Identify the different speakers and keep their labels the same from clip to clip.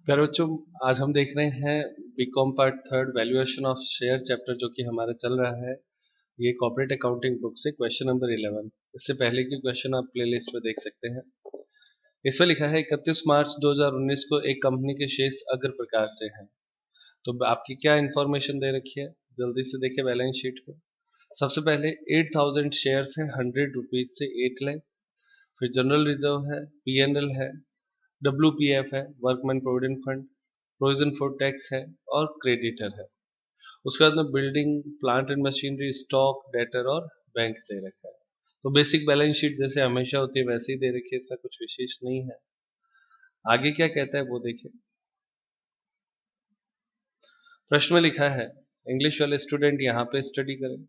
Speaker 1: प्यारे बच्चों, आज हम देख रहे हैं BCom part third valuation of share chapter जो कि हमारा चल रहा है। ये कॉर्पोरेट अकाउंटिंग बुक से क्वेश्चन नंबर 11। इससे पहले के क्वेश्चन आप प्लेलिस्ट में देख सकते हैं। इसमें लिखा है 31 मार्च 2019 को एक कंपनी के शेयर्स अगर प्रकार से हैं। तो आपकी क्या इंफॉर्मेशन दे रखी है, जल्दी से देखिए बैलेंस शीट पे। सबसे पहले 8000 शेयर्स हैं 100 रुपीज से 8 लाख। फिर जनरल रिजर्व है, पीएनएल है, डब्ल्यूपीएफ है, workman provident fund, provision for tax है और क्रेडिटर है। उसके बाद में building, plant and machinery, stock, debtor और बैंक दे रखा है। तो बेसिक बैलेंस शीट जैसे हमेशा होती है वैसे ही दे रखी है, इसका कुछ विशेष नहीं है। आगे क्या कहता है वो देखिए। प्रश्न में लिखा है, इंग्लिश वाले स्टूडेंट यहाँ पे स्टडी करें।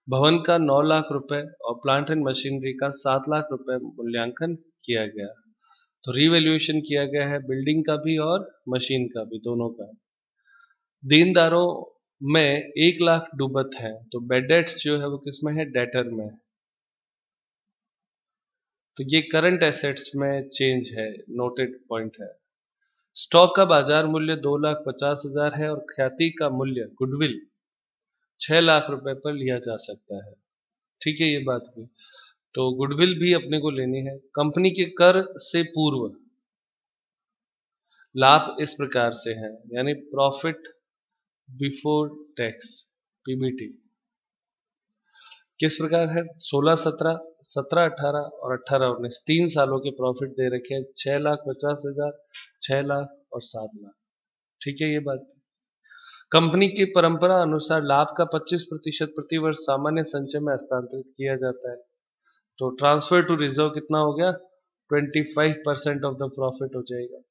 Speaker 1: भवन का 9 लाख रुपए और प्लांट एंड मशीनरी का 7 लाख रुपए मूल्यांकन किया गया। तो रिवैल्यूएशन किया गया है बिल्डिंग का भी और मशीन का भी, दोनों का। देनदारों में 1 लाख डूबत है, तो बेड डेट्स जो है वो किसमें है, डेटर में। तो ये करंट एसेट्स में चेंज है, नोटेड पॉइंट है। स्टॉक का बाजार मूल्य 2,50,000 है और ख्याति का मूल्य गुडविल 6 लाख रुपए पर लिया जा सकता है। ठीक है, ये बात भी। तो गुडविल भी अपने को लेनी है। कंपनी के कर से पूर्व लाभ इस प्रकार से है, यानी प्रॉफिट बिफोर टैक्स, पीबीटी किस प्रकार है। 16, 17, 17, 18 और 18, 19 3 सालों के प्रॉफिट दे रखे हैं। 6,50,000, 6 लाख और 7 लाख। ठीक है, ये बात। कंपनी की परंपरा अनुसार लाभ का 25% प्रतिवर्ष सामान्य संचय में हस्तांतरित किया जाता है। तो ट्रांसफर टू रिजर्व कितना हो गया, 25% ऑफ द प्रॉफिट हो जाएगा।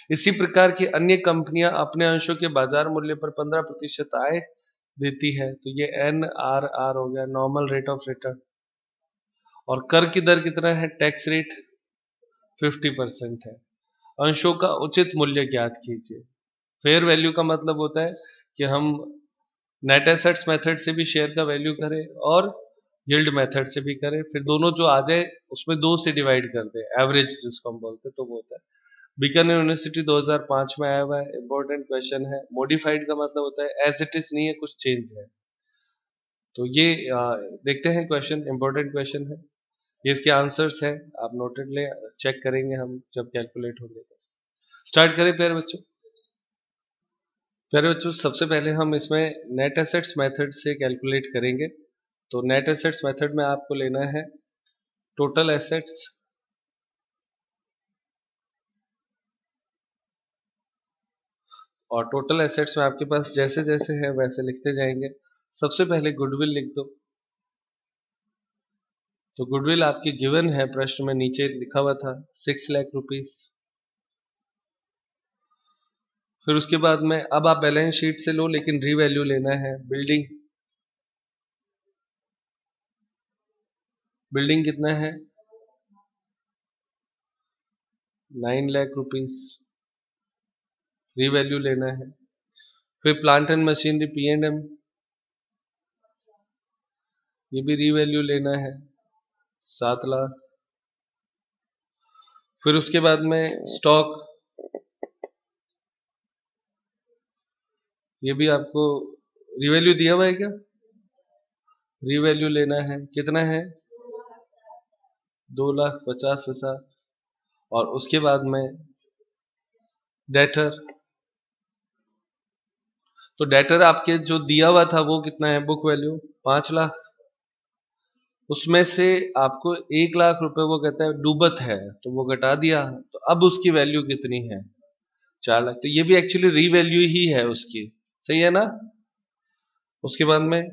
Speaker 1: इसी प्रकार की अन्य कंपनियां अपने अंशों के बाजार मूल्य पर 15% आय देती है। तो ये NRR हो गया, नॉर्मल रेट ऑफ रिटर्न। और कर की दर कितना है, टैक्स रेट 50% है। अंशों का उचित मूल्य ज्ञात कीजिए। फेयर वैल्यू का मतलब होता है कि हम नेट एसेट्स मेथड से भी शेयर का वैल्यू करें और यील्ड मेथड से भी करें, फिर दोनों जो आ जाए उसमें 2 से डिवाइड कर दें, एवरेज जिसको हम बोलते हैं, तो वो होता है। बीकानेर यूनिवर्सिटी 2005 में आया हुआ है, इंपॉर्टेंट क्वेश्चन है। मॉडिफाइड का मतलब होता है एज इट इज नहीं है, कुछ चेंज है। तो ये देखते हैं क्वेश्चन, इंपॉर्टेंट क्वेश्चन है ये। इसके आंसर्स है, आप नोटेड ले, चेक करेंगे हम जब कैलकुलेट होंगे। स्टार्ट करें प्यारे बच्चों। प्यारे बच्चों, सबसे पहले हम इसमें नेट एसेट्स मेथड से कैलकुलेट करेंगे। तो नेट एसेट्स मेथड में आपको लेना है टोटल एसेट्स और टोटल एसेट्स में आपके पास जैसे जैसे है वैसे लिखते जाएंगे। सबसे पहले गुडविल लिख दो। तो गुडविल आपकी गिवन है, प्रश्न में नीचे लिखा हुआ था 6 लाख रुपीस। फिर उसके बाद में अब आप बैलेंस शीट से लो, लेकिन रीवैल्यू लेना है। बिल्डिंग, बिल्डिंग कितना है, 9 लाख रुपीस, रीवैल्यू लेना है। फिर प्लांट एंड मशीनरी P&M, ये भी रीवैल्यू लेना है, 7 लाख। फिर उसके बाद में स्टॉक, ये भी आपको रीवैल्यू दिया हुआ है क्या, रीवैल्यू लेना है। कितना है, 2,50,000। और उसके बाद में डेटर, तो डेटर आपके जो दिया हुआ था वो कितना है, बुक वैल्यू 5 लाख। उसमें से आपको 1 लाख रुपए वो कहता है डूबत है, तो वो घटा दिया। तो अब उसकी वैल्यू कितनी है, 4 लाख। तो ये भी एक्चुअली रीवैल्यू ही है उसकी, सही है ना। उसके बाद में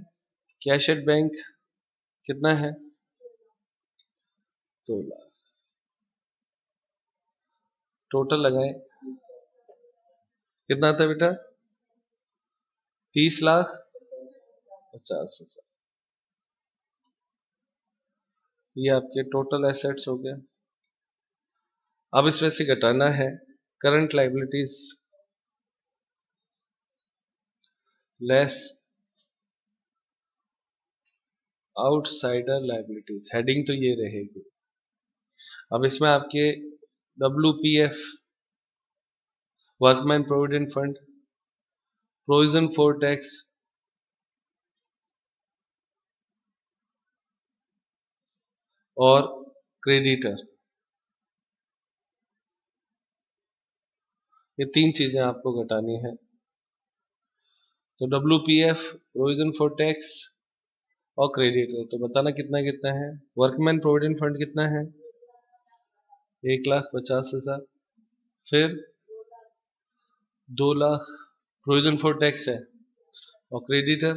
Speaker 1: कैश एट बैंक कितना है, 2 लाख। टोटल लगाए, कितना था बेटा, 30,50,000। ये आपके टोटल एसेट्स हो गए। अब इसमें से घटाना है current liabilities less outsider liabilities, heading तो ये रहेगी। अब इसमें आपके WPF workman provident fund, provision for tax, और क्रेडिटर। ये तीन चीजें आपको घटानी है। तो WPF, प्रोविजन फॉर टैक्स और क्रेडिटर, तो बताना कितना कितना है। वर्कमैन प्रोविडेंट फंड कितना है, 1,50,000। फिर 2,00,000 प्रोविजन फॉर टैक्स है, और क्रेडिटर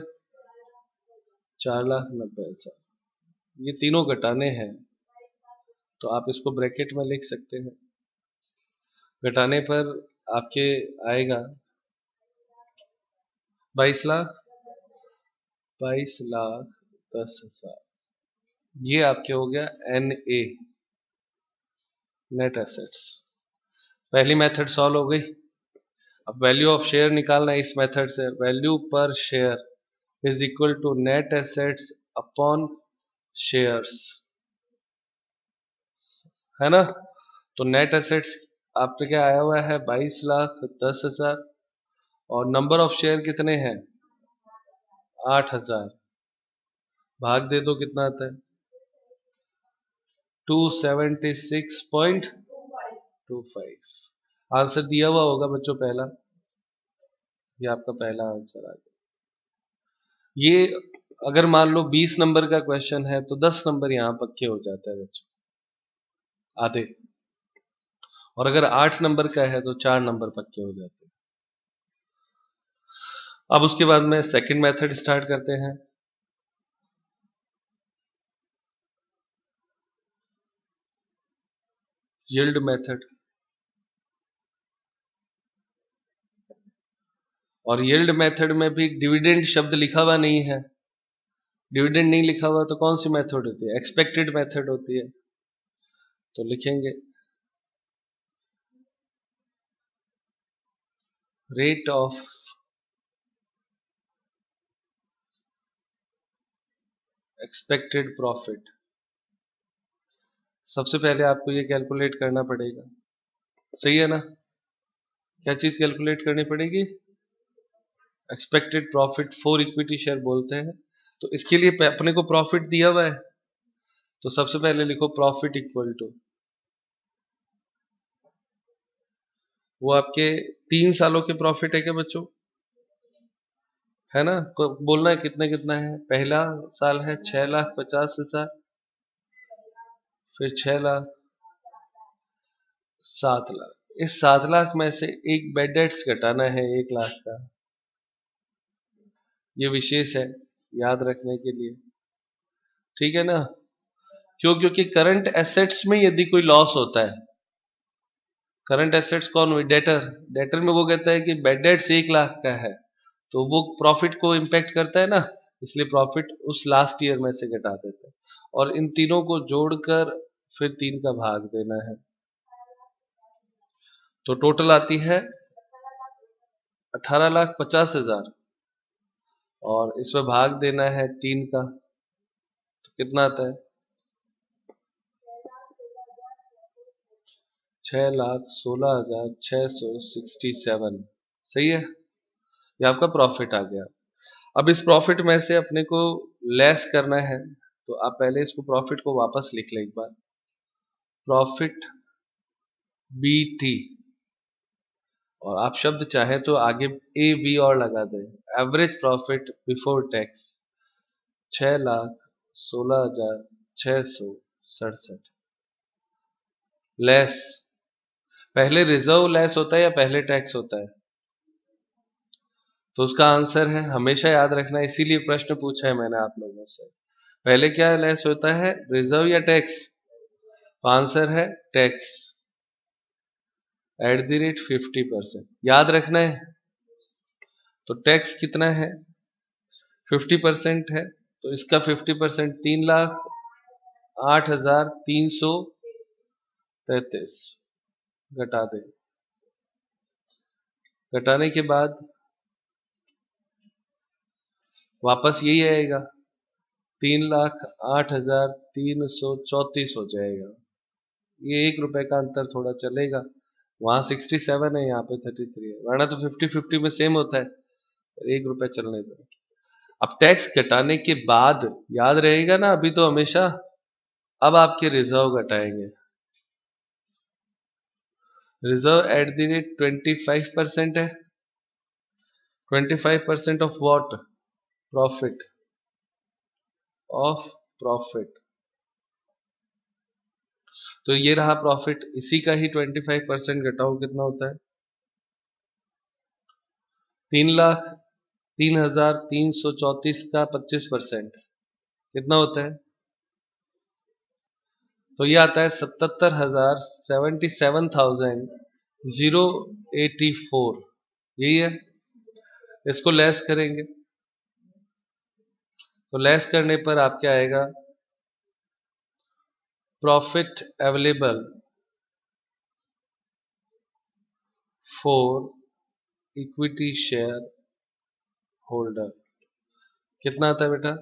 Speaker 1: 4,90,000। ये तीनों घटाने हैं, तो आप इसको ब्रैकेट में लिख सकते हैं। घटाने पर आपके आएगा 22,10,000। ये आपके हो गया NA, नेट एसेट्स। पहली मेथड सॉल्व हो गई। अब वैल्यू ऑफ शेयर निकालना है इस मेथड से। Value per share is equal to net assets upon shares, है ना। तो नेट एसेट्स आपके क्या आया हुआ है, 22,10,000, और नंबर ऑफ शेयर कितने हैं, 8,000। भाग दे दो, कितना आता है, 276.25। आंसर दिया हुआ होगा बच्चों पहला, ये आपका पहला आंसर आ गया। ये अगर मान लो 20 नंबर का क्वेश्चन है तो 10 नंबर यहाँ पक्के हो जाते हैं बच्चों, आधे। और अगर 8 नंबर का है तो 4 नंबर पक्के हो जाते हैं। अब उसके बाद में सेकंड मेथड स्टार्ट करते हैं। Yield method. और यील्ड मेथड में भी डिविडेंड शब्द लिखा हुआ नहीं है। डिविडेंड नहीं लिखा हुआ तो कौन सी मेथड होती है, एक्सपेक्टेड मेथड होती है। तो लिखेंगे रेट ऑफ एक्सपेक्टेड प्रॉफिट। सबसे पहले आपको ये कैलकुलेट करना पड़ेगा, सही है ना। क्या चीज कैलकुलेट करनी पड़ेगी, expected profit for equity share बोलते हैं। तो इसके लिए अपने को प्रॉफिट दिया हुआ है, तो सबसे पहले लिखो प्रॉफिट इक्वल टू, वो आपके 3 सालों के प्रॉफिट है क्या बच्चों, है ना। बोलना है कितना कितना है। पहला साल है 6,50,000, फिर 6,00,000, 7,00,000। इस 7,00,000 में से एक बेड डेट्स घटाना है 1,00,000 का। ये विशेष है, याद रखने के लिए, ठीक है ना। क्यों, क्योंकि करंट एसेट्स में यदि कोई लॉस होता है, करंट एसेट्स कौन हुई, डेटर। डेटर में वो कहता है कि बेड डेट्स 1,00,000 का है, तो वो प्रॉफिट को इम्पेक्ट करता है ना, इसलिए प्रॉफिट उस लास्ट ईयर में से घटा देते हैं। और इन तीनों को जोड़कर फिर 3 का भाग देना है, तो टोटल आती है 18,50,000, और इसमें भाग देना है 3 का, तो कितना आता है, 6,16,667। सही है, ये आपका प्रॉफिट आ गया। अब इस प्रॉफिट में से अपने को लेस करना है, तो आप पहले इसको प्रॉफिट को वापस लिख लें एक बार। प्रॉफिट BT, और आप शब्द चाहे तो आगे AB और लगा दें। Average profit before tax 6,16,667। Less, पहले रिजर्व लेस होता है या पहले टैक्स होता है, तो उसका आंसर है, हमेशा याद रखना, इसीलिए प्रश्न पूछा है मैंने आप लोगों से, पहले क्या लेस होता है, रिजर्व या टैक्स। तो आंसर है टैक्स @50%, याद रखना है। तो टैक्स कितना है, 50% है, तो इसका 50% 3,08,333 घटा दे। घटाने के बाद वापस यही आएगा, 3,08,334 हो जाएगा। ये 1 रुपए का अंतर थोड़ा चलेगा, वहां 67 है, यहाँ पे 33 है, वरना तो 50-50 में सेम होता है। 1 रुपया चलने दो। अब टैक्स घटाने के बाद याद रहेगा ना, अभी तो हमेशा, अब आपके रिजर्व घटाएंगे। रिजर्व एट द रेट 25% है। 25% of what? Profit. Of profit. तो ये रहा प्रॉफिट, इसी का ही 25% घटाओ, कितना होता है? 3,03,334 का 25% कितना होता है? तो ये आता है 77,084। यही है। इसको लेस करेंगे, तो लेस करने पर आपके आएगा profit available for equity share holder. कितना आता है बेटा?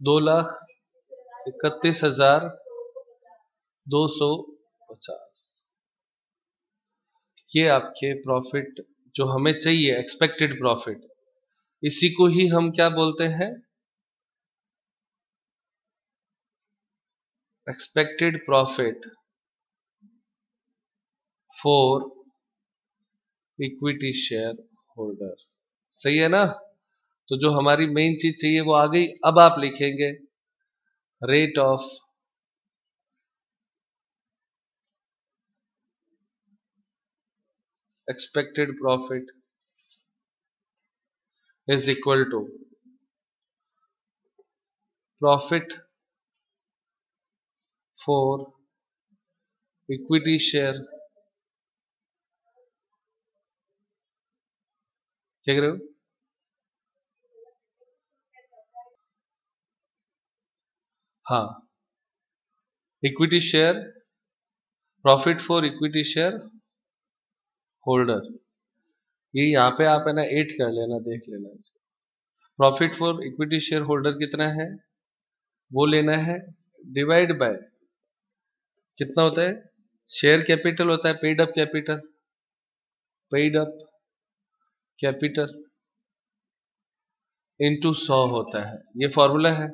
Speaker 1: 2,31,250। ये आपके प्रॉफिट जो हमें चाहिए, एक्सपेक्टेड प्रॉफिट, इसी को ही हम क्या बोलते हैं? Expected profit for equity share holder. सही है ना? तो जो हमारी मेन चीज चाहिए वो आ गई। अब आप लिखेंगे rate of expected profit is equal to profit for equity share. क्या कह रहे हो? हाँ, equity share, profit for equity share holder. ये यहाँ पे आप है ना 8 कर लेना, देख लेना इसको। Profit for equity share holder कितना है वो लेना है, डिवाइड बाय कितना होता है? शेयर कैपिटल होता है, paid up capital, paid up capital into 100 होता है। ये फॉर्मूला है।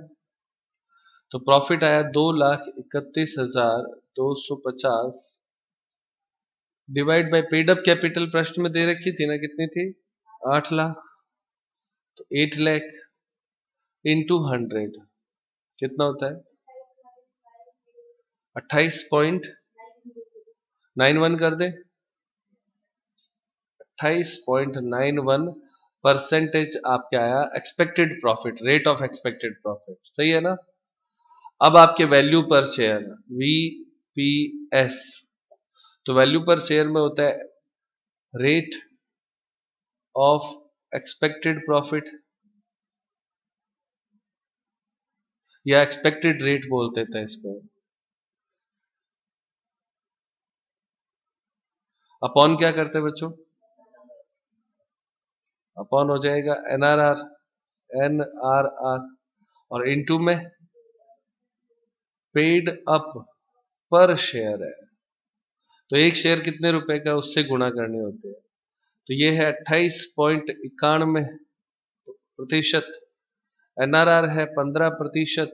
Speaker 1: तो प्रॉफिट आया 2,31,250 divide by paid up capital, प्रश्न में दे रखी थी ना, कितनी थी? 8 लाख। तो 8 लाख इंटू 100 कितना होता है? 28.91 कर दे। 28.91% आपके आया expected profit, rate of expected profit. सही है ना? अब आपके वैल्यू पर शेयर VPS, तो वैल्यू पर शेयर में होता है रेट ऑफ एक्सपेक्टेड प्रॉफिट, या एक्सपेक्टेड रेट बोलते थे इसको। अपॉन क्या करते हैं बच्चों? अपॉन हो जाएगा NRR, और इनटू में पेड अप पर शेयर है। तो एक शेयर कितने रुपए का, उससे गुणा करने होते हैं। तो ये है 28.91%। NRR है 15%,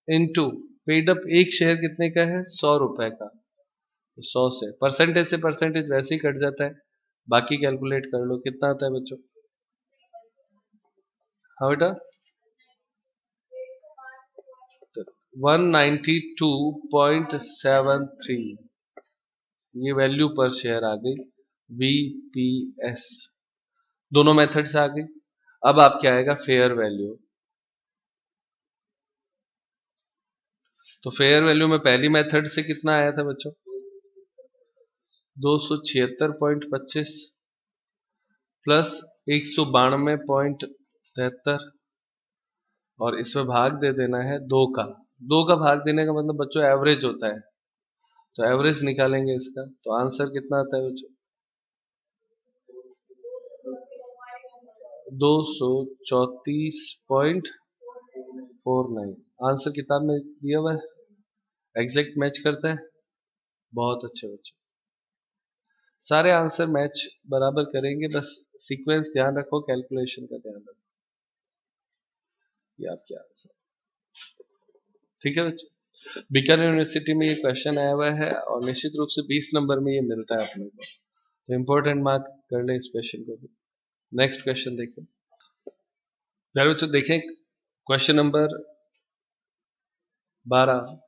Speaker 1: इंटू पेड अप, एक शेयर कितने का है? 100 रुपए का। तो 100 से परसेंटेज वैसे ही कट जाता है। बाकी कैलकुलेट कर लो कितना आता है बच्चों। हाँ बेटा, 192.73, ये वैल्यू पर शेयर आ गई VPS। दोनों मेथड से आ गई। अब आपके आएगा फेयर वैल्यू। तो फेयर वैल्यू में पहली मेथड से कितना आया था बच्चों? 276.25 प्लस 192.73, और इसमें भाग दे देना है 2 का। 2 का भाग देने का मतलब बच्चों एवरेज होता है, तो एवरेज निकालेंगे इसका। तो आंसर कितना आता है बच्चों? 234.49। आंसर किताब में दिया हुआ है, एग्जैक्ट मैच करता है। बहुत अच्छे बच्चे। सारे आंसर मैच बराबर करेंगे, बस सीक्वेंस ध्यान रखो, कैलकुलेशन का ध्यान रखो। ये आपके आंसर, ठीक है बच्चों। बीकानेर यूनिवर्सिटी में ये क्वेश्चन आया हुआ है और निश्चित रूप से 20 नंबर में ये मिलता है अपने को, तो इंपॉर्टेंट मार्क कर ले इस क्वेश्चन को भी। नेक्स्ट क्वेश्चन देखें प्यारे बच्चों, देखें question number 12।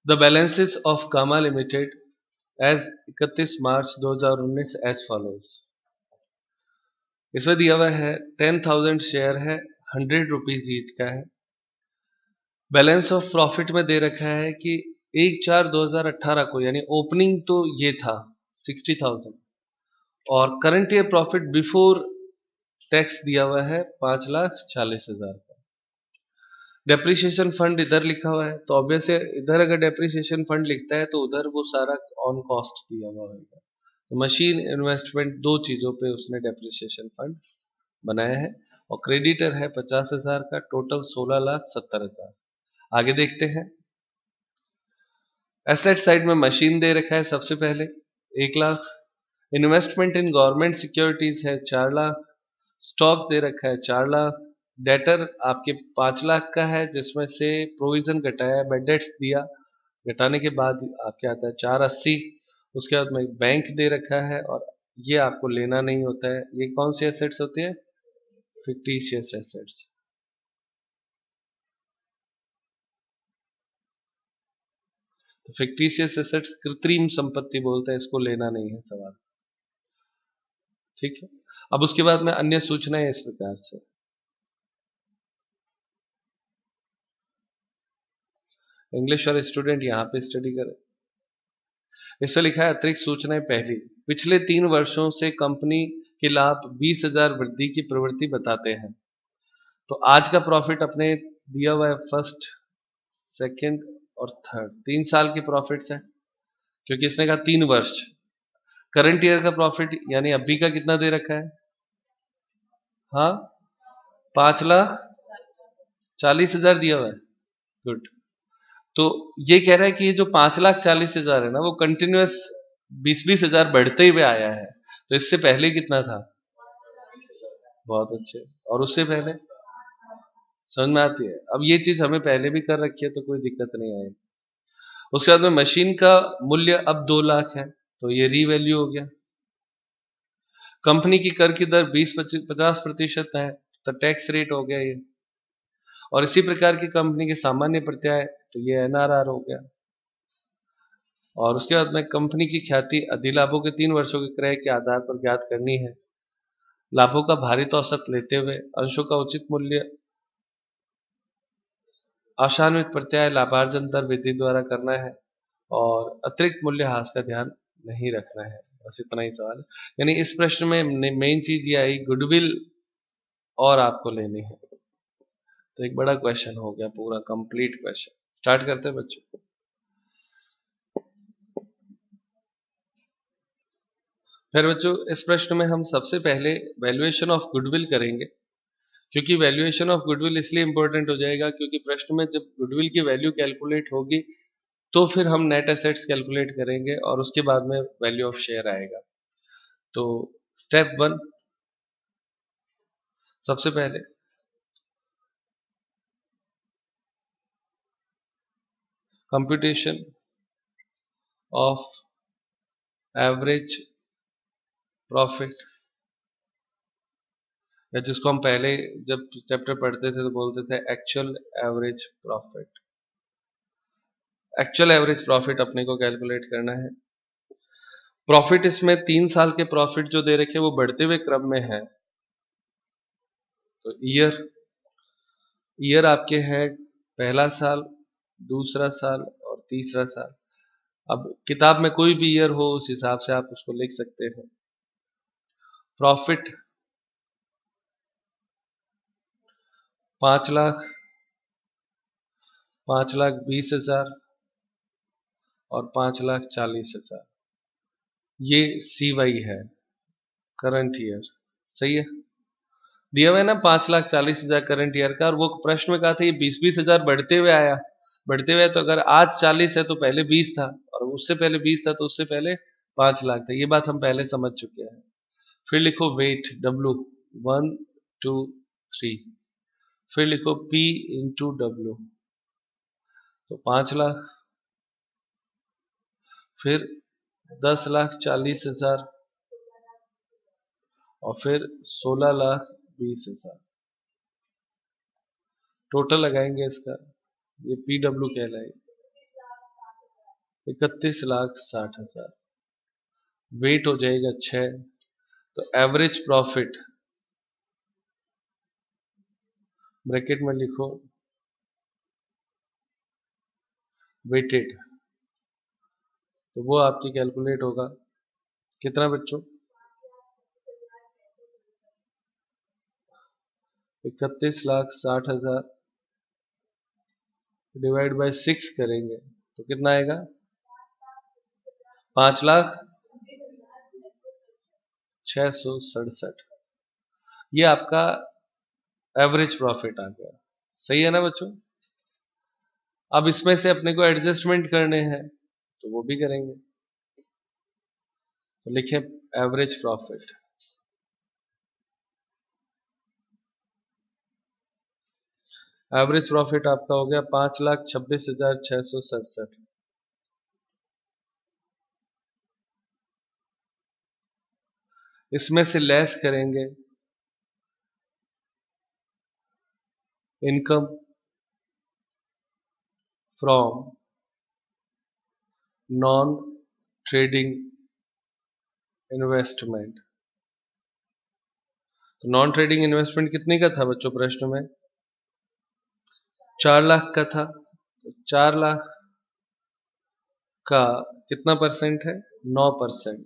Speaker 1: The balances of Kama limited as 31 March 2019 as follows. इसमें दिया हुआ है 10,000 शेयर है, 100 रुपीज ईच का है। बैलेंस ऑफ प्रॉफिट में दे रखा है कि 1/4/2018 को, यानी ओपनिंग तो ये था 60,000, और current year profit before tax दिया हुआ है 5,40,000 का। डेप्रिसिएशन फंड इधर लिखा हुआ है, तो ऑब्वियस है इधर अगर डेप्रिसिएशन फंड लिखता है तो उधर वो सारा ऑन कॉस्ट दिया हुआ होगा। तो मशीन इन्वेस्टमेंट, दो चीजों पे उसने डेप्रिसिएशन फंड बनाया है, और क्रेडिटर है 50,000 का, टोटल 16,70,000। आगे देखते हैं। एसेट साइड में मशीन दे रखा है सबसे पहले 1,00,000, इन्वेस्टमेंट इन गवर्नमेंट सिक्योरिटीज है 4,00,000, स्टॉक दे रखा है 4,00,000, डेटर आपके 5,00,000 का है, जिसमें से प्रोविजन घटाया, बेड डेट्स दिया, घटाने के बाद आपके आता है 480। उसके बाद में बैंक दे रखा है, और ये आपको लेना नहीं होता है। ये कौन सी एसेट्स होती है? Fictitious assets. तो फिक्टिशियस एसेट्स कृत्रिम संपत्ति बोलते हैं, इसको लेना नहीं है सवाल, ठीक है। अब उसके बाद में अन्य सूचनाएं इस प्रकार से, इंग्लिश वाले स्टूडेंट यहाँ पे स्टडी करें। इसमें लिखा है अतिरिक्त सूचनाएं। पहली, पिछले 3 वर्षों से कंपनी के लाभ 20,000 वृद्धि की प्रवृत्ति बताते हैं। तो आज का प्रॉफिट अपने दिया हुआ है फर्स्ट, सेकंड और थर्ड, 3 साल के प्रॉफिट्स है, क्योंकि इसने कहा 3 वर्ष। करंट ईयर का प्रॉफिट यानी अभी का कितना दे रखा है? हाँ, 5,40,000 दिया हुआ है। गुड। तो ये कह रहा है कि ये जो 5,40,000 है ना, वो कंटिन्यूअस 20,000 बढ़ते हुए आया है। तो इससे पहले कितना था? बहुत अच्छे। और उससे पहले? समझ में आती है। अब ये चीज हमें पहले भी कर रखी है तो कोई दिक्कत नहीं आएगी। उसके बाद में मशीन का मूल्य अब 2,00,000 है, तो ये रीवैल्यू हो गया। कंपनी की कर की दर 20-50% है, तो टैक्स रेट हो गया ये। और इसी प्रकार की कंपनी के सामान्य प्रत्याय, तो ये एनआरआर हो गया। और उसके बाद में कंपनी की ख्याति अधिलाभों के 3 वर्षों के क्रय के आधार पर ज्ञात करनी है। लाभों का भारित औसत लेते हुए अंशों का उचित मूल्य आशान्वित प्रत्याय लाभार्जन दर विधि द्वारा करना है, और अतिरिक्त मूल्य ह्रास का ध्यान नहीं रखना है। बस इतना ही सवाल है। यानी इस प्रश्न में मेन चीज ये आई, गुडविल और आपको लेनी है। तो एक बड़ा क्वेश्चन हो गया, पूरा कंप्लीट क्वेश्चन। स्टार्ट करते हैं बच्चों। फिर बच्चों इस प्रश्न में हम सबसे पहले वैल्यूएशन ऑफ गुडविल करेंगे, क्योंकि वैल्यूएशन ऑफ गुडविल इसलिए इंपॉर्टेंट हो जाएगा क्योंकि प्रश्न में जब गुडविल की वैल्यू कैलकुलेट होगी तो फिर हम नेट एसेट्स कैलकुलेट करेंगे, और उसके बाद में वैल्यू ऑफ शेयर आएगा। तो स्टेप 1, सबसे पहले कंप्यूटेशन ऑफ एवरेज प्रॉफिट, या जिसको हम पहले जब चैप्टर पढ़ते थे तो बोलते थे actual average profit. Actual average profit अपने को कैलकुलेट करना है। प्रॉफिट इसमें 3 साल के प्रॉफिट जो दे रखे वो बढ़ते हुए क्रम में है। तो ईयर ईयर आपके हैं पहला साल, दूसरा साल और तीसरा साल। अब किताब में कोई भी ईयर हो उस हिसाब से आप उसको लिख सकते हैं। प्रॉफिट 5,00,000, 5,20,000 और 5,40,000। ये CY है, करंट ईयर। सही है, दिया हुआ है ना 5,40,000 करंट ईयर का, और वो प्रश्न में कहा था ये 20,000 बढ़ते हुए आया। बढ़ते हुए, तो अगर आज 40 है तो पहले 20 था, और उससे पहले 20 था तो उससे पहले 5 लाख था, ये बात हम पहले समझ चुके हैं। फिर लिखो वेट W 1 2 3, फिर लिखो P इंटू W, तो 5 लाख, फिर 10,40,000 और फिर 16,20,000। टोटल लगाएंगे इसका, ये PW कहलाएगा 31,60,000। वेट हो जाएगा 6। तो एवरेज प्रॉफिट ब्रैकेट में लिखो वेटेड, तो वो आपकी कैलकुलेट होगा कितना बच्चों, 31,60,000 डिवाइड बाय 6 करेंगे तो कितना आएगा, 5,06,67। ये आपका एवरेज प्रॉफिट आ गया। सही है ना बच्चों। अब इसमें से अपने को एडजस्टमेंट करने हैं तो वो भी करेंगे, तो लिखें एवरेज प्रॉफिट। एवरेज प्रॉफिट आपका हो गया 5,26,667। इसमें से लेस करेंगे income from non trading investment. तो नॉन ट्रेडिंग इन्वेस्टमेंट कितने का था बच्चों प्रश्न में, 4 लाख का था। तो 4 लाख का कितना परसेंट है, 9%।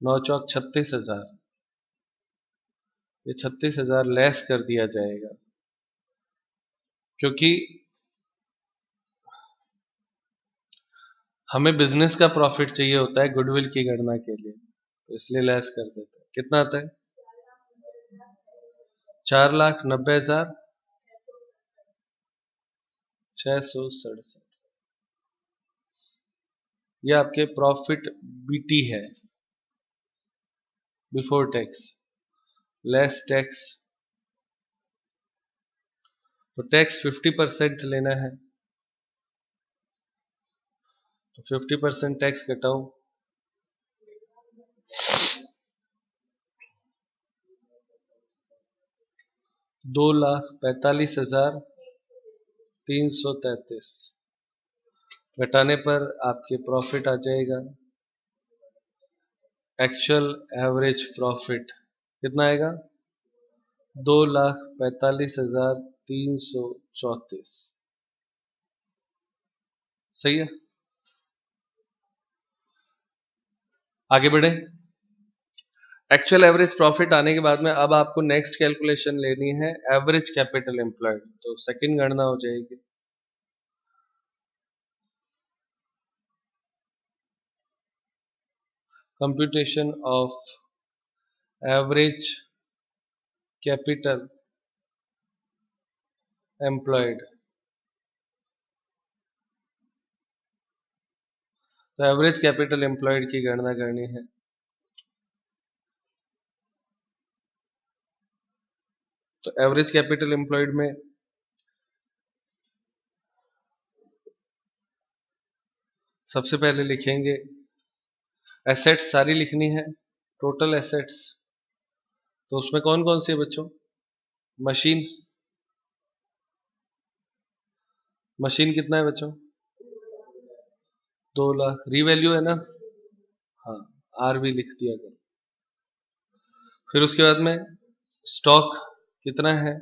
Speaker 1: 9 चौक 36,000, ये 36,000 लेस कर दिया जाएगा, क्योंकि हमें बिजनेस का प्रॉफिट चाहिए होता है गुडविल की गणना के लिए, तो इसलिए लेस कर देते हैं। कितना आता है, 4,90,667। ये आपके प्रॉफिट बीटी है, बिफोर टैक्स, लेस टैक्स। तो टैक्स 50% लेना है, तो 50% टैक्स घटाओ, 2,45,333 घटाने पर आपके प्रॉफिट आ जाएगा, एक्चुअल एवरेज प्रॉफिट कितना आएगा, 2,45,334। सही है। आगे बढ़े। एक्चुअल एवरेज प्रॉफिट आने के बाद में अब आपको नेक्स्ट कैलकुलेशन लेनी है एवरेज कैपिटल एम्प्लॉयड, तो सेकंड गणना हो जाएगी। Computation of average capital employed. तो एवरेज कैपिटल एम्प्लॉयड की गणना करनी है। तो एवरेज कैपिटल एम्प्लॉयड में सबसे पहले लिखेंगे एसेट्स, सारी लिखनी है, टोटल एसेट्स। तो उसमें कौन कौन सी है बच्चों, मशीन, मशीन कितना है बच्चों, 2 लाख। रीवैल्यू है ना, हाँ, आर भी लिख दिया करो। फिर उसके बाद में स्टॉक कितना है,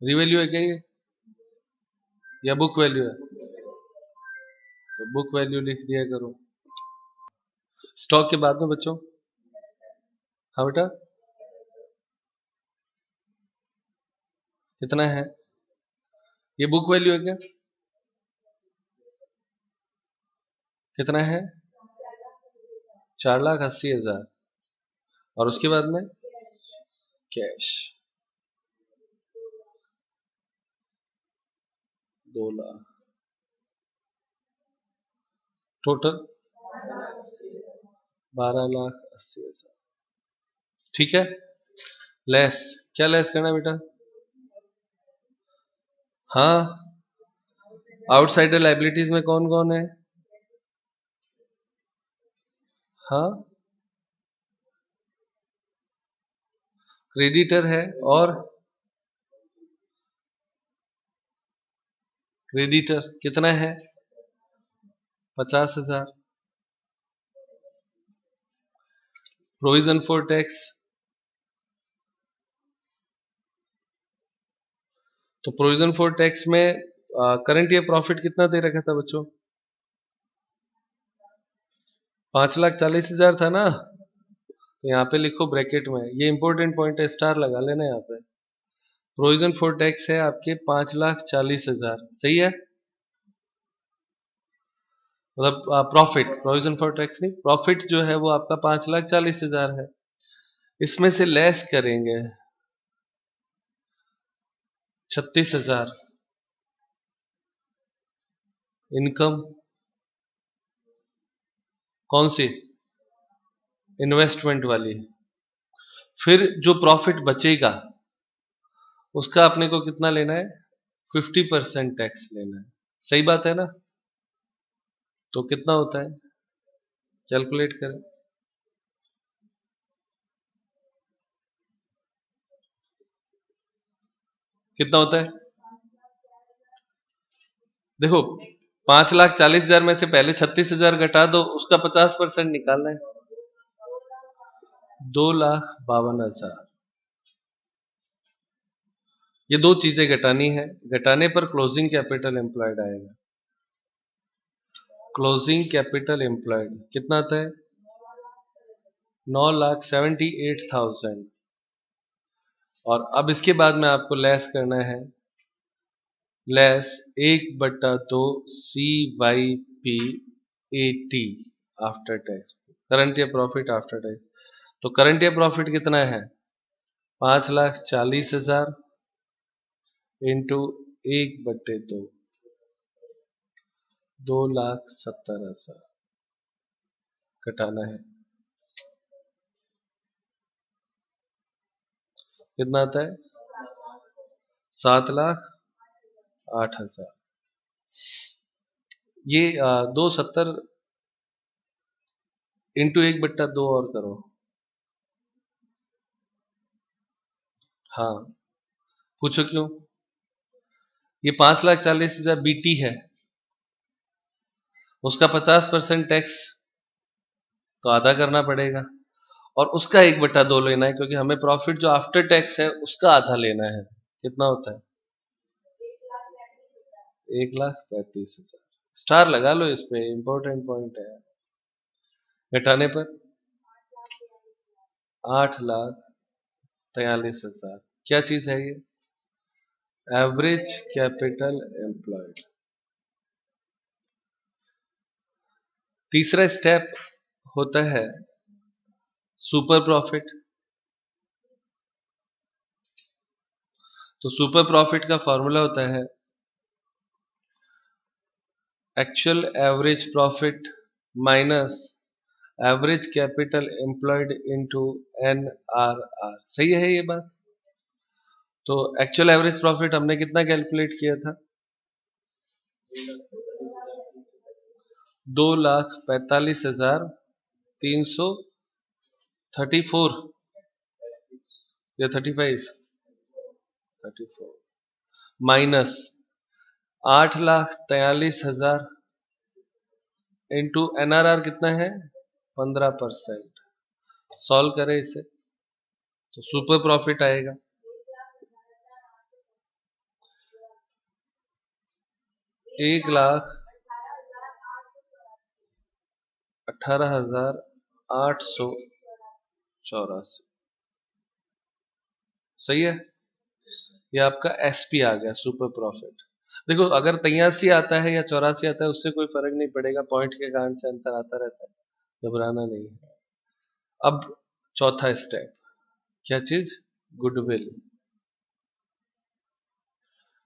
Speaker 1: रीवैल्यू है क्या ये, या बुक वैल्यू है, तो बुक वैल्यू लिख दिया करो। स्टॉक के बाद में बच्चों, हाँ बेटा, कितना है, ये बुक वैल्यू है क्या, कितना है, 4,80,000। और उसके बाद में कैश 2 लाख। टोटल 12,80,000। ठीक है, लेस क्या लेस करना है बेटा? हाँ, आउटसाइडर लाइबिलिटीज में कौन कौन है? हाँ, क्रेडिटर है और क्रेडिटर कितना है? 50,000। प्रोविजन फॉर टैक्स, तो प्रोविजन फॉर टैक्स में करंट ईयर प्रॉफिट कितना दे रखा था बच्चों? 5,40,000 था ना। तो यहाँ पे लिखो ब्रैकेट में, ये इंपॉर्टेंट पॉइंट है, स्टार लगा लेना यहाँ पे। प्रोविजन फॉर टैक्स है आपके 5,40,000, सही है? मतलब प्रॉफिट, प्रोविजन फॉर टैक्स नहीं, प्रॉफिट जो है वो आपका 5,40,000 है। इसमें से लेस करेंगे 36,000 इनकम, कौन सी? इन्वेस्टमेंट वाली। फिर जो प्रॉफिट बचेगा उसका अपने को कितना लेना है? 50% टैक्स लेना है। सही बात है ना? तो कितना होता है, कैलकुलेट करें। कितना होता है? देखो, 5,40,000 में से पहले 36,000 घटा दो, उसका 50% निकालना है, 2,52,000। ये दो चीजें घटानी है, घटाने पर क्लोजिंग कैपिटल एम्प्लॉयड आएगा। क्लोजिंग कैपिटल एम्प्लॉयड कितना आता है? 9,78,000। और अब इसके बाद में आपको लेस करना है, less 1/2 CYPAT after tax, current year profit after tax. तो करंट ईयर प्रॉफिट कितना है? 5,40,000 इंटू 1/2, 2,70,000 घटाना है, कितना आता है? 7,08,000। ये 270 इंटू 1/2 और करो। हाँ, पूछो क्यों? ये 5,40,000 बीटी है, उसका 50% टैक्स तो आधा करना पड़ेगा, और उसका 1/2 लेना है, क्योंकि हमें प्रॉफिट जो आफ्टर टैक्स है उसका आधा लेना है। कितना होता है? 1,35,000। स्टार लगा लो इस पे, इंपॉर्टेंट पॉइंट है। घटाने पर 8,43,000। क्या चीज है ये? Average capital employed. तीसरा स्टेप होता है सुपर प्रॉफिट। तो सुपर प्रॉफिट का फॉर्मूला होता है actual average profit minus average capital employed into NRR। सही है ये बात? तो एक्चुअल एवरेज प्रॉफिट हमने कितना कैलकुलेट किया था? 2,45,334 या 35, 34 माइनस 8,43,000 इंटू NRR कितना है? 15%। सॉल्व करें इसे तो सुपर प्रॉफिट आएगा 1,18,884। सही है? ये आपका SP आ गया, सुपर प्रॉफिट। देखो, अगर 83 आता है या 84 आता है उससे कोई फर्क नहीं पड़ेगा, पॉइंट के कारण से अंतर आता रहता है, घबराना नहीं है। अब चौथा स्टेप, क्या चीज? गुडविल।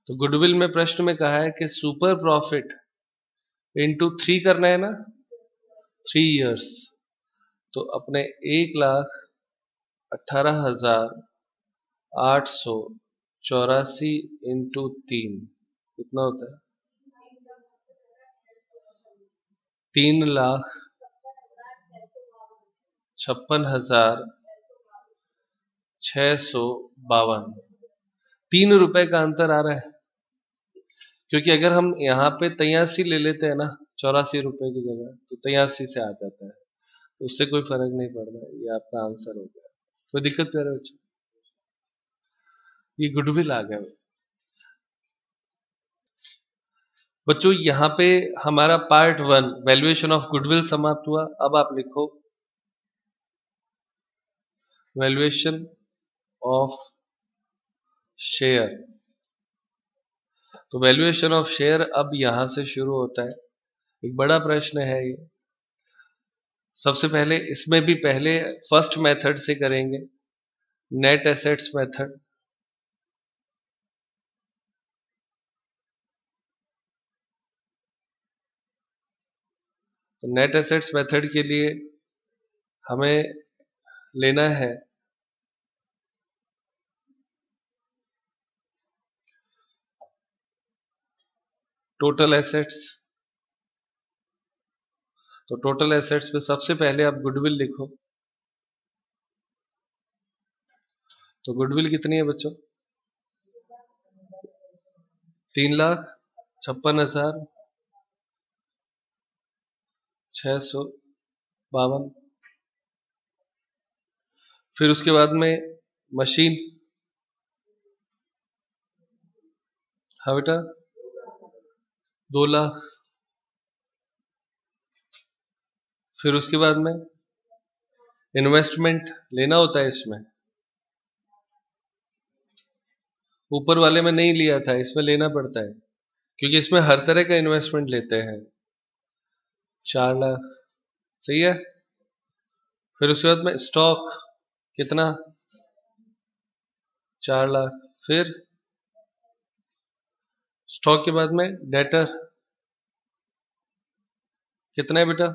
Speaker 1: तो गुडविल में प्रश्न में कहा है कि सुपर प्रॉफिट इंटू 3 करना है ना, 3 years, तो अपने 1,18,884 इंटू 3 कितना होता है? 3,56,652। 3 रुपए का अंतर आ रहा है, क्योंकि अगर हम यहाँ पे 83 ले लेते हैं ना 84 रुपए की जगह, तो 83 से आ जाता है, तो उससे कोई फर्क नहीं पड़ता। ये आपका आंसर हो गया। कोई दिक्कत नहीं आ रहा बच्चों? ये गुडविल आ गया बच्चों। यहाँ पे हमारा पार्ट 1 वैल्यूएशन ऑफ गुडविल समाप्त हुआ। अब आप लिखो वैल्यूएशन ऑफ शेयर। तो वैल्यूएशन ऑफ शेयर अब यहां से शुरू होता है। एक बड़ा प्रश्न है ये। सबसे पहले इसमें भी पहले फर्स्ट मेथड से करेंगे, नेट एसेट्स मेथड। तो नेट एसेट्स मेथड के लिए हमें लेना है टोटल एसेट्स। तो टोटल एसेट्स में सबसे पहले आप गुडविल लिखो। तो गुडविल कितनी है बच्चों? 3,56,652। फिर उसके बाद में मशीन। हाँ बेटा, 2 लाख। फिर उसके बाद में इन्वेस्टमेंट लेना होता है इसमें, ऊपर वाले में नहीं लिया था, इसमें लेना पड़ता है, क्योंकि इसमें हर तरह का इन्वेस्टमेंट लेते हैं। 4 लाख। सही है। फिर उसके बाद में स्टॉक कितना? 4 लाख। फिर स्टॉक के बाद में डेटर कितना है बेटा?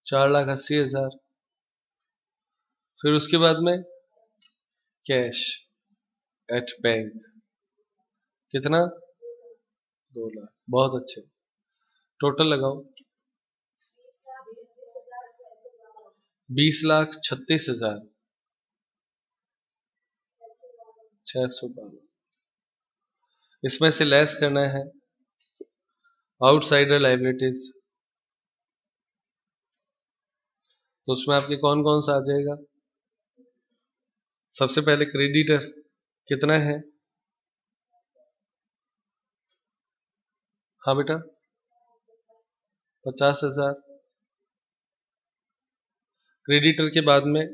Speaker 1: 4,80,000। फिर उसके बाद में कैश एट बैंक कितना? 2 लाख। बहुत अच्छे। टोटल लगाओ। 20,36,652। इसमें से लेस करना है आउटसाइडर लाइबिलिटीज। तो उसमें आपके कौन कौन सा आ जाएगा? सबसे पहले क्रेडिटर कितना है? हाँ बेटा, 50,000। क्रेडिटर के बाद में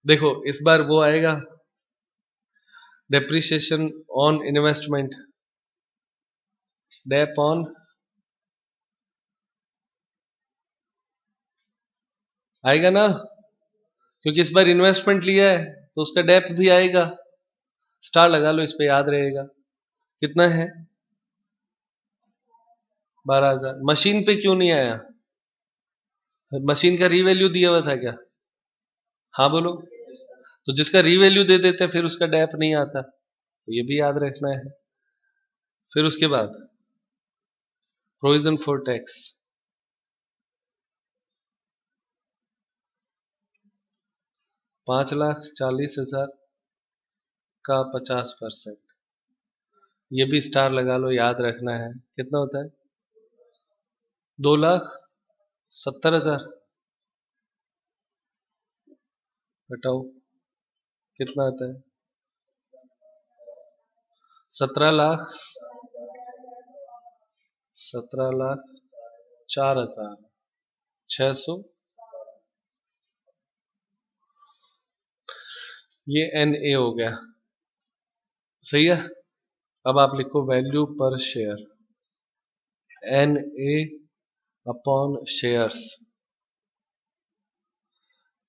Speaker 1: देखो इस बार वो आएगा depreciation on investment, dep on, आएगा ना, क्योंकि इस बार इन्वेस्टमेंट लिया है तो उसका डेप भी आएगा। स्टार लगा लो, इस पे याद रहेगा। कितना है? 12,000। मशीन पे क्यों नहीं आया? मशीन का रीवैल्यू दिया हुआ था क्या? हाँ बोलो। तो जिसका रीवैल्यू दे देते फिर उसका डेप नहीं आता, तो ये भी याद रखना है। फिर उसके बाद प्रोविजन फॉर टैक्स 5,40,000 का 50%। ये भी स्टार लगा लो, याद रखना है। कितना होता है? 2,70,000। घटाओ कितना आता है? 17,04,600। ये NA हो गया। सही है। अब आप लिखो value per share, NA upon shares.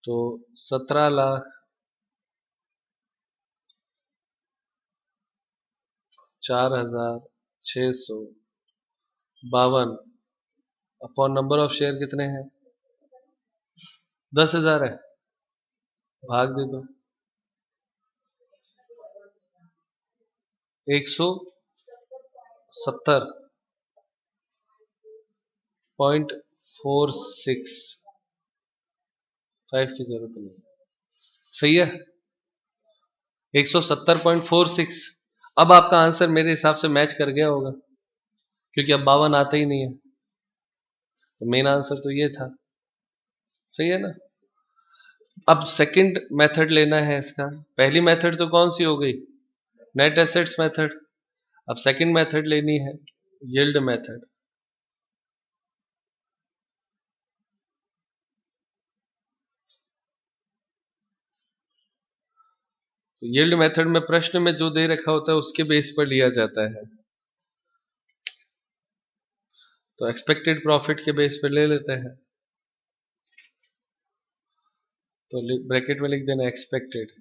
Speaker 1: तो 17,04,600 52 अपॉन नंबर ऑफ शेयर कितने हैं? 10,000 है, भाग दे दो 170.46, 5 की जरूरत नहीं, सही है 170.46। अब आपका आंसर मेरे हिसाब से मैच कर गया होगा, क्योंकि अब 52 आता ही नहीं है, तो मेन आंसर तो ये था, सही है ना। अब सेकंड मेथड लेना है इसका। पहली मेथड तो कौन सी हो गई? Net assets method. अब सेकंड मेथड लेनी है, यील्ड मेथड। तो यील्ड मेथड में प्रश्न में जो दे रखा होता है उसके बेस पर लिया जाता है, तो एक्सपेक्टेड प्रॉफिट के बेस पर ले लेते हैं। तो ब्रैकेट में लिख देना expected,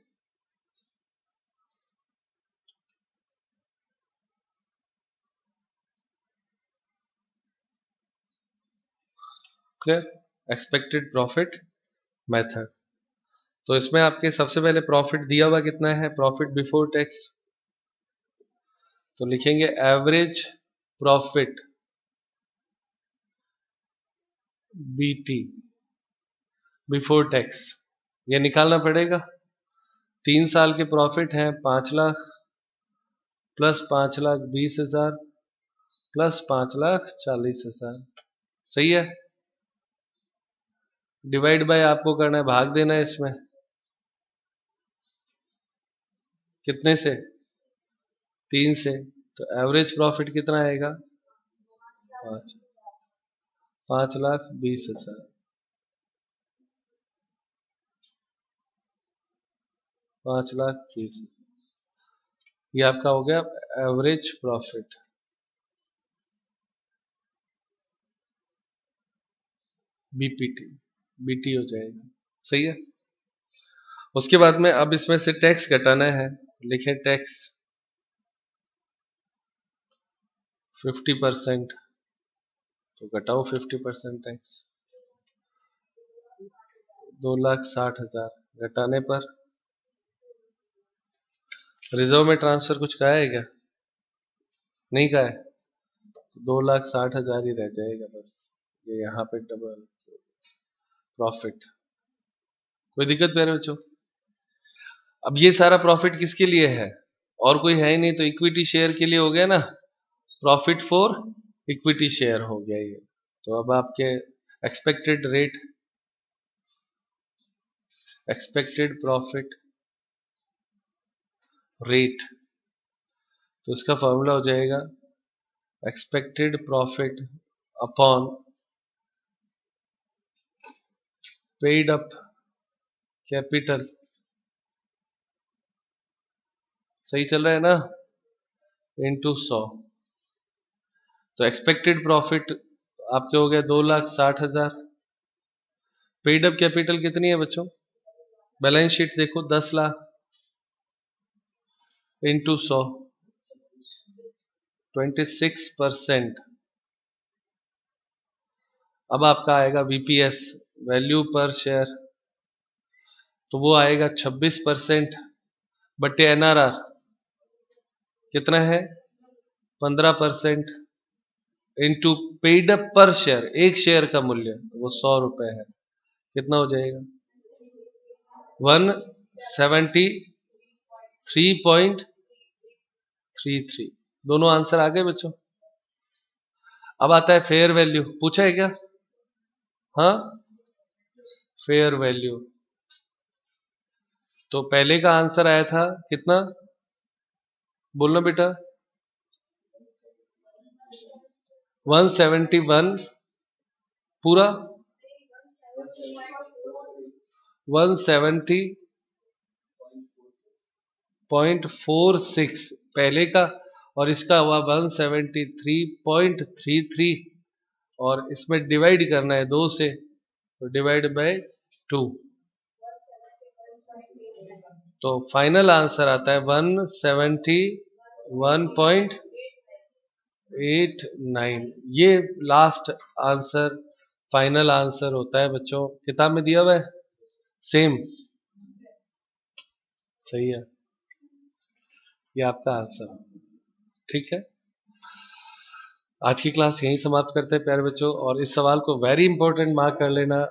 Speaker 1: clear, expected profit method. तो इसमें आपके सबसे पहले प्रॉफिट दिया हुआ कितना है? Profit before tax. तो लिखेंगे average profit BT before tax, ये निकालना पड़ेगा। 3 साल के प्रॉफिट है 5 लाख प्लस 5,20,000 प्लस 5,40,000, सही है। डिवाइड बाय आपको करना है, भाग देना है इसमें, कितने से? 3 से। तो एवरेज प्रॉफिट कितना आएगा? 5,20,000, 5,20,000, ये आपका हो गया एवरेज प्रॉफिट बीपीटी, बीटी हो जाएगा, सही है। उसके बाद में अब इसमें से टैक्स घटाना है, लिखें टैक्स 50%, तो घटाओ 50% टैक्स, 2,60,000 घटाने पर रिजर्व में ट्रांसफर कुछ कहा है क्या? नहीं कहा है, 2,60,000 ही रह जाएगा बस, ये यहाँ पे डबल प्रॉफिट। कोई दिक्कत प्यारे बच्चों? अब ये सारा प्रॉफिट किसके लिए है? और कोई है ही नहीं, तो इक्विटी शेयर के लिए हो गया ना, प्रॉफिट फॉर इक्विटी शेयर हो गया ये। तो अब आपके expected rate, expected profit rate, तो इसका फॉर्मूला हो जाएगा expected profit upon paid up capital, सही चल रहा है ना, इनटू 100। तो एक्सपेक्टेड प्रॉफिट आपके हो गया 2,60,000, पेड अप कैपिटल कितनी है बच्चों? बैलेंस शीट देखो 10 लाख इंटू 100, 26%। अब आपका आएगा वीपीएस, वैल्यू पर शेयर, तो वो आएगा 26% बटे एनआरआर कितना है? 15% इंटू पेड अप पर शेयर, एक शेयर का मूल्य तो वो 100 रुपए है, कितना हो जाएगा? 173.33। दोनों आंसर आ गए बच्चों। अब आता है फेयर वैल्यू, पूछा है क्या? हाँ, फेयर वैल्यू। तो पहले का आंसर आया था कितना, बोलना बेटा? 171 पूरा, 170.46 पहले का, और इसका हुआ 173.33, और इसमें डिवाइड करना है 2 से, तो डिवाइड बाय 2, तो फाइनल आंसर आता है 171.46। 8 9 ये लास्ट आंसर, फाइनल आंसर होता है बच्चों, किताब में दिया हुआ है सेम, सही है, ये आपका आंसर। ठीक है, आज की क्लास यहीं समाप्त करते हैं प्यारे बच्चों, और इस सवाल को वेरी इंपॉर्टेंट मार्क कर लेना।